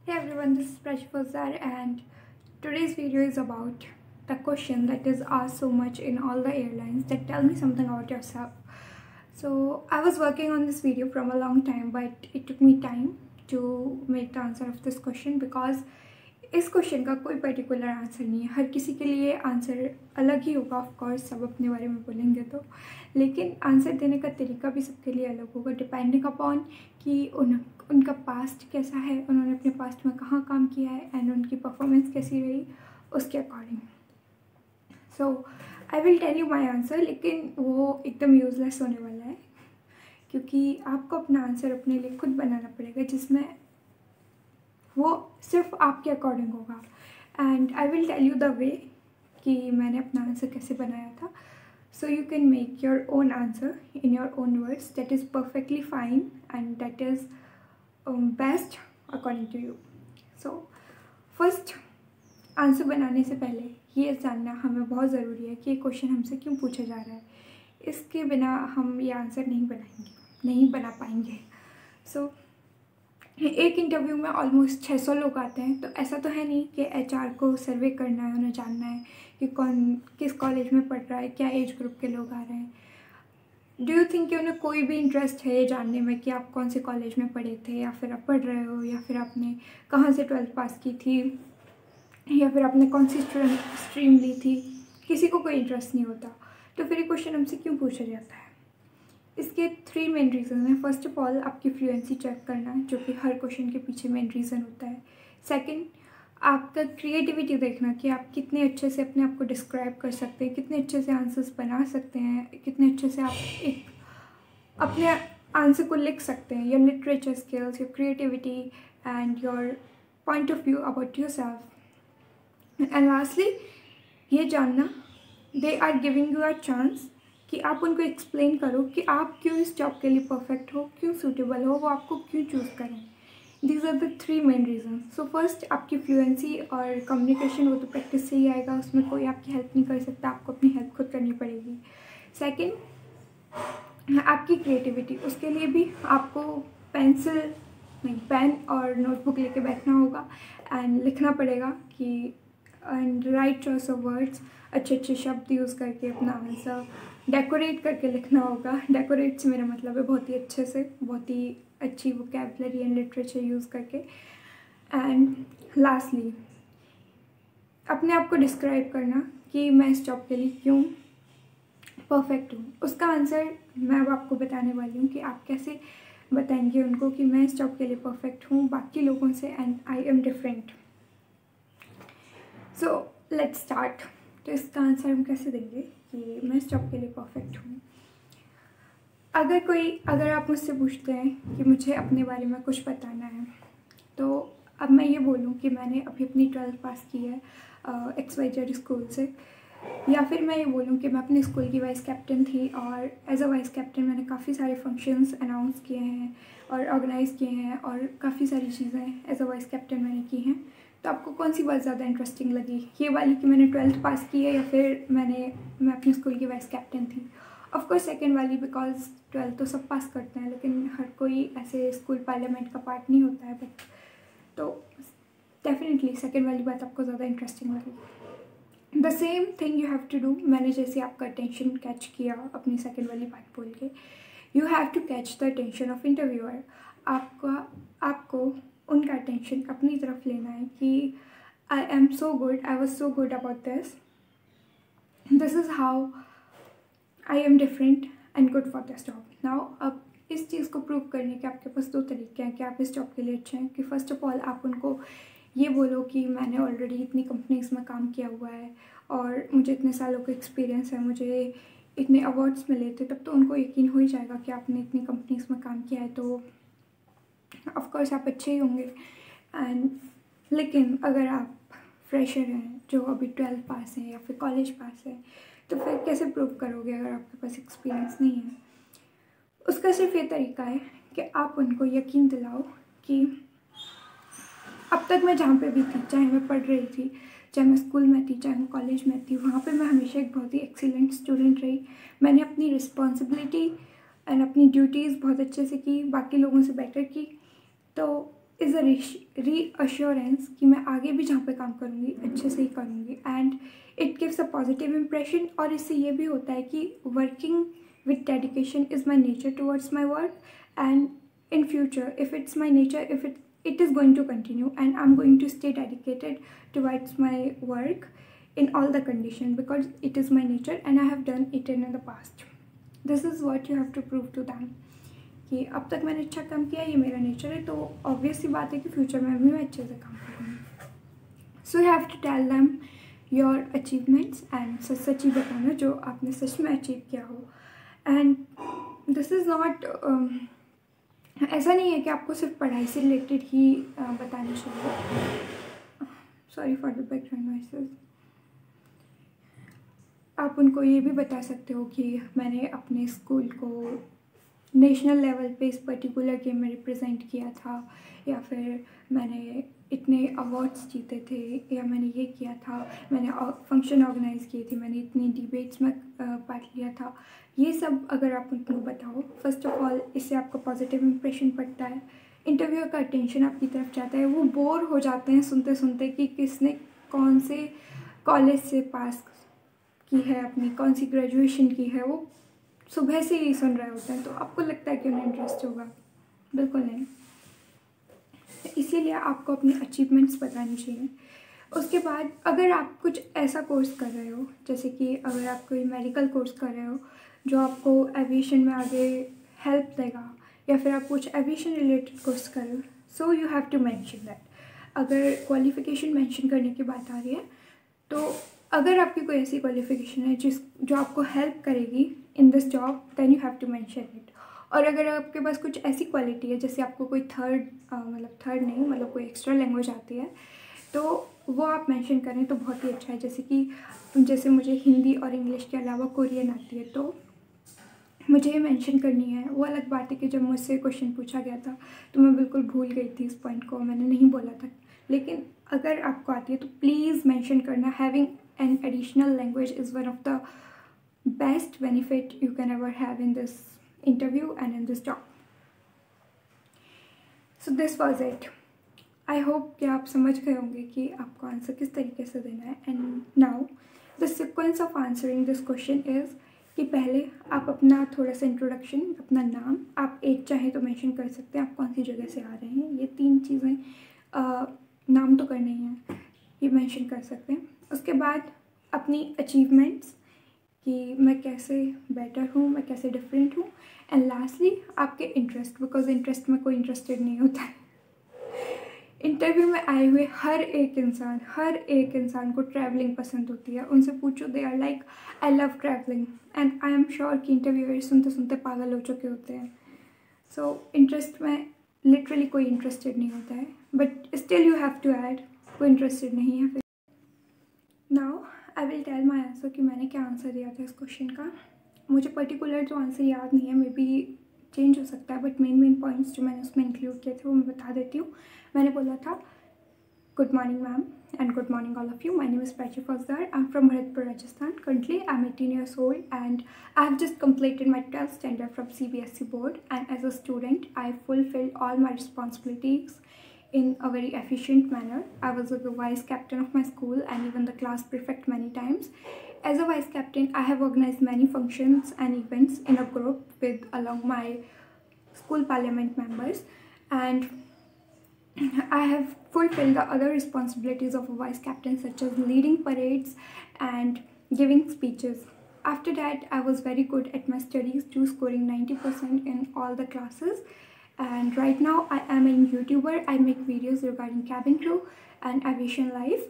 Hey everyone, this is Prachi Fazar and today's video is about the question that is asked so much in all the airlines, that tell me something about yourself. So I was working on this video from a long time, but it took me time to make the answer of this question because इस question का कोई particular answer नहीं है। हर किसी के लिए answer अलग ही होगा, ऑफ कोर्स सब अपने बारे में बोलेंगे तो, लेकिन आंसर देने का तरीका भी सबके लिए अलग होगा डिपेंडिंग अपॉन कि उनका पास्ट कैसा है, उन्होंने अपने पास्ट में कहाँ काम किया है एंड उनकी परफॉर्मेंस कैसी रही उसके according. So I will tell you my answer, लेकिन वो एकदम यूजलेस होने वाला है क्योंकि आपको अपना आंसर अपने लिए खुद बनाना पड़ेगा जिसमें वो सिर्फ आपके अकॉर्डिंग होगा। And I will tell you the way कि मैंने अपना आंसर कैसे बनाया था, so you can make your own answer in your own words. That is perfectly fine and that is best according to you. So first, answer बनाने से पहले ये जानना हमें बहुत ज़रूरी है कि ये क्वेश्चन हमसे क्यों पूछा जा रहा है। इसके बिना हम ये आंसर नहीं बना पाएंगे। सो एक इंटरव्यू में ऑलमोस्ट 600 लोग आते हैं, तो ऐसा तो है नहीं कि एचआर को सर्वे करना है, उन्हें जानना है कि कौन किस कॉलेज में पढ़ रहा है, क्या एज ग्रुप के लोग आ रहे हैं। डू यू थिंक कि उन्हें कोई भी इंटरेस्ट है ये जानने में कि आप कौन से कॉलेज में पढ़े थे, या फिर आप पढ़ रहे हो, या फिर आपने कहाँ से 12th पास की थी, या फिर आपने कौन सी स्ट्रीम ली थी? किसी को कोई इंटरेस्ट नहीं होता। तो फिर ये क्वेश्चन हमसे क्यों पूछा जाता है? इसके 3 मेन रीज़न हैं। फर्स्ट ऑफ ऑल, आपकी फ्लुएंसी चेक करना, जो कि हर क्वेश्चन के पीछे मेन रीज़न होता है। सेकंड, आपका क्रिएटिविटी देखना कि आप कितने अच्छे से अपने आप को डिस्क्राइब कर सकते हैं, कितने अच्छे से आंसर्स बना सकते हैं, कितने अच्छे से आप एक अपने आंसर को लिख सकते हैं। Your literature skills, your creativity and your point of view about yourself. And lastly, ये जानना they are giving you a chance कि आप उनको एक्सप्लेन करो कि आप क्यों इस जॉब के लिए परफेक्ट हो, क्यों सूटेबल हो, वो आपको क्यों चूज़ करें। These are the 3 main reason. So first, आपकी फ्लुएंसी और कम्युनिकेशन, वो तो प्रैक्टिस से ही आएगा, उसमें कोई आपकी हेल्प नहीं कर सकता, आपको अपनी हेल्प खुद करनी पड़ेगी। सेकेंड, आपकी क्रिएटिविटी, उसके लिए भी आपको पेन और नोटबुक लेके बैठना होगा एंड लिखना पड़ेगा कि and right choice of words, अच्छे अच्छे शब्द यूज़ करके अपना आंसर डेकोरेट करके लिखना होगा। डेकोरेट से मेरा मतलब है बहुत ही अच्छे से, बहुत ही अच्छी वोकैबुलरी एंड लिटरेचर यूज़ करके। एंड लास्टली, अपने आप को डिस्क्राइब करना कि मैं इस जॉब के लिए क्यों परफेक्ट हूँ। उसका आंसर मैं अब आपको बताने वाली हूँ कि आप कैसे बताएंगे उनको कि मैं इस जॉब के लिए परफेक्ट हूँ बाकी लोगों से, and I am different. So let's start. तो इसका आंसर हम कैसे देंगे कि मैं इस जॉब के लिए परफेक्ट हूँ। अगर आप मुझसे पूछते हैं कि मुझे अपने बारे में कुछ बताना है, तो अब मैं ये बोलूँ कि मैंने अभी अपनी 12th पास की है XYZ स्कूल से, या फिर मैं ये बोलूँ कि मैं अपने स्कूल की वाइस कैप्टन थी और एज अ वाइस कैप्टन मैंने काफ़ी सारे फंक्शंस अनाउंस किए हैं और ऑर्गेनाइज़ किए हैं और काफ़ी सारी चीज़ें एज अ वाइस कैप्टन मैंने की हैं। तो आपको कौन सी बात ज़्यादा इंटरेस्टिंग लगी, ये वाली कि मैंने 12th पास की है, या फिर मैं अपने स्कूल की वाइस कैप्टन थी? ऑफकोर्स सेकेंड वाली, बिकॉज 12th तो सब पास करते हैं, लेकिन हर कोई ऐसे स्कूल पार्लियामेंट का पार्ट नहीं होता है। बट तो डेफिनेटली सेकेंड वाली बात आपको ज़्यादा इंटरेस्टिंग लगी। The same thing you have to do. मैंने जैसे आपका अटेंशन कैच किया अपनी सेकेंड वाली बात बोल के, you have to catch the attention of interviewer. आपको उनका अटेंशन अपनी तरफ लेना है कि I am so good, I was so good about this is how I am different and good for this job. Now अब इस चीज़ को प्रूव करने के आपके पास 2 तरीके हैं कि आप इस जॉब के लिए अच्छे हैं। कि फ़र्स्ट ऑफ ऑल, आप उनको ये बोलो कि मैंने ऑलरेडी इतनी कंपनीज़ में काम किया हुआ है और मुझे इतने सालों का एक्सपीरियंस है, मुझे इतने अवार्ड्स मिले थे, तब तो उनको यकीन हो ही जाएगा कि आपने इतनी कंपनीज़ में काम किया है, तो ऑफकोर्स आप अच्छे ही होंगे। एंड लेकिन अगर आप फ्रेशर हैं जो अभी 12th पास हैं या फिर कॉलेज पास है, तो फिर कैसे प्रूव करोगे अगर आपके पास एक्सपीरियंस नहीं है? उसका सिर्फ ये तरीका है कि आप उनको यकीन दिलाओ कि अब तक मैं जहाँ पे भी थी, चाहे मैं पढ़ रही थी, चाहे मैं स्कूल में थी, चाहे मैं कॉलेज में थी, वहाँ पे मैं हमेशा एक बहुत ही एक्सीलेंट स्टूडेंट रही। मैंने अपनी रिस्पॉन्सिबिलिटी एंड अपनी ड्यूटीज़ बहुत अच्छे से की, बाकी लोगों से बेटर की। तो इज़ अ रीअश्योरेंस कि मैं आगे भी जहाँ पे काम करूँगी अच्छे से ही करूँगी, and it gives a positive impression. और इससे ये भी होता है कि working with dedication is my nature towards my work, and in future if it's my nature, if it is going to continue, and I'm going to stay dedicated towards my work in all the condition because it is my nature and I have done it in the past. This is what you have to prove to them कि अब तक मैंने अच्छा काम किया, ये मेरा nature है, तो ऑब्वियस सी बात है कि फ्यूचर में भी मैं अच्छे से काम करूँगी। So you have to tell them your achievements and सच सच ही बताना जो आपने सच में अचीव किया हो। एंड दिस इज़ नॉट ऐसा नहीं है कि आपको सिर्फ पढ़ाई से रिलेटेड ही बताना चाहिए। Sorry for the background noises. आप उनको ये भी बता सकते हो कि मैंने अपने स्कूल को नेशनल लेवल पे इस पर्टिकुलर गेम में रिप्रेजेंट किया था, या फिर मैंने इतने अवार्ड्स जीते थे, या मैंने ये किया था, मैंने फंक्शन ऑर्गेनाइज़ किए थे, मैंने इतनी डिबेट्स में पार्ट लिया था। ये सब अगर आप उनको बताओ, फर्स्ट ऑफ ऑल इससे आपका पॉजिटिव इंप्रेशन पड़ता है, इंटरव्यूअर का अटेंशन आपकी तरफ जाता है, वो बोर हो जाते हैं सुनते सुनते कि किसने कौन से कॉलेज से पास की है, अपनी कौन सी ग्रेजुएशन की है, वो सुबह से ही सुन रहे होते हैं, तो आपको लगता है कि उन्हें इंटरेस्ट होगा। बिल्कुल नहीं। इसीलिए आपको अपनी अचीवमेंट्स बतानी चाहिए। उसके बाद अगर आप कुछ ऐसा कोर्स कर रहे हो, जैसे कि अगर आप कोई मेडिकल कोर्स कर रहे हो जो आपको एविएशन में आगे हेल्प देगा, या फिर आप कुछ एविएशन रिलेटेड कोर्स कर रहे हो, so you have to mention that. अगर क्वालिफ़िकेशन मेंशन करने की बात आ रही है, तो अगर आपकी कोई ऐसी क्वालिफ़िकेशन है जो आपको हेल्प करेगी in this job, then you have to mention it. और अगर आपके पास कुछ ऐसी क्वालिटी है, जैसे आपको कोई थर्ड नहीं, मतलब कोई एक्स्ट्रा लैंग्वेज आती है, तो वो आप मेंशन करें तो बहुत ही अच्छा है। जैसे मुझे हिंदी और इंग्लिश के अलावा कोरियन आती है, तो मुझे ये मेंशन करनी है। वो अलग बात है कि जब मुझसे क्वेश्चन पूछा गया था तो मैं बिल्कुल भूल गई थी इस पॉइंट को, मैंने नहीं बोला था। लेकिन अगर आपको आती है तो प्लीज़ मेंशन करना। Having an additional language is one of the best benefit you can ever have in this interview and in this job. So this was it. I hope कि आप समझ गए होंगे कि आपको आंसर किस तरीके से देना है। And now the sequence of answering this question is कि पहले आप अपना थोड़ा सा इंट्रोडक्शन, अपना नाम, आप एक चाहे तो मेंशन कर सकते हैं आप कौन सी जगह से आ रहे हैं, ये 3 चीज़ें, नाम तो करना ही है, ये मेंशन कर सकते हैं। उसके बाद अपनी अचीवमेंट्स कि मैं कैसे बेटर हूँ, मैं कैसे डिफरेंट हूँ, एंड लास्टली आपके इंटरेस्ट, बिकॉज इंटरेस्ट में कोई इंटरेस्टेड नहीं होता है। इंटरव्यू में आए हुए हर एक इंसान को ट्रैवलिंग पसंद होती है। उनसे पूछो, they are like I love travelling, and I am sure कि इंटरव्यूअर सुनते सुनते पागल हो चुके होते हैं। सो इंटरेस्ट में लिटरली कोई इंटरेस्टेड नहीं होता है, but still you have to add कोई इंटरेस्टेड नहीं है। फिर now I will tell my answer कि मैंने क्या आंसर दिया था इस क्वेश्चन का। मुझे पर्टिकुलर जो आंसर याद नहीं है, मे बी चेंज हो सकता है, बट मेन पॉइंट्स जो मैंने उसमें इंक्लूड किए थे वो मैं बता देती हूँ। मैंने बोला था, good morning ma'am and good morning all of you, my name is Prachi Faujdar, I am from Bharatpur Rajasthan, currently I am 18 years old and I have just completed my 12th standard from CBSE board, and as a student I fulfilled all my responsibilities in a very efficient manner. I was the vice captain of my school and even the class prefect many times. As a vice captain, I have organized many functions and events in a group with along my school parliament members, and I have fulfilled the other responsibilities of a vice captain, such as leading parades and giving speeches. After that, I was very good at my studies too, scoring 90% in all the classes. And right now, I am a YouTuber. I make videos regarding cabin crew and aviation life.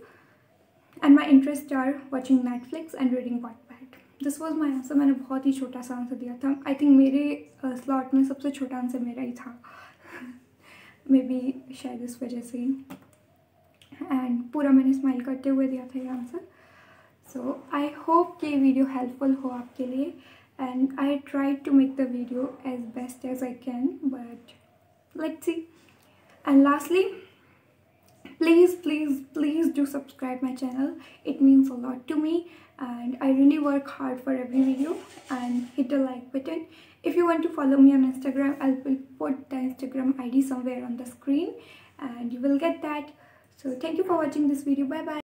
And my interests are watching Netflix and reading Wattpad. This was my answer. मैंने बहुत ही छोटा सा answer दिया था। I think मेरे slot में सबसे छोटा आंसर मेरा ही था। मे बी शायद इस वजह से, एंड पूरा मैंने स्माइल करते हुए दिया था ये आंसर। सो आई होप कि वीडियो हेल्पफुल हो आपके लिए, and I try to make the video as best as I can, but let's see. And lastly, please do subscribe my channel. It means a lot to me and I really work hard for every video, and hit the like button. If you want to follow me on Instagram, I'll put the Instagram ID somewhere on the screen, and you will get that. So thank you for watching this video. Bye bye.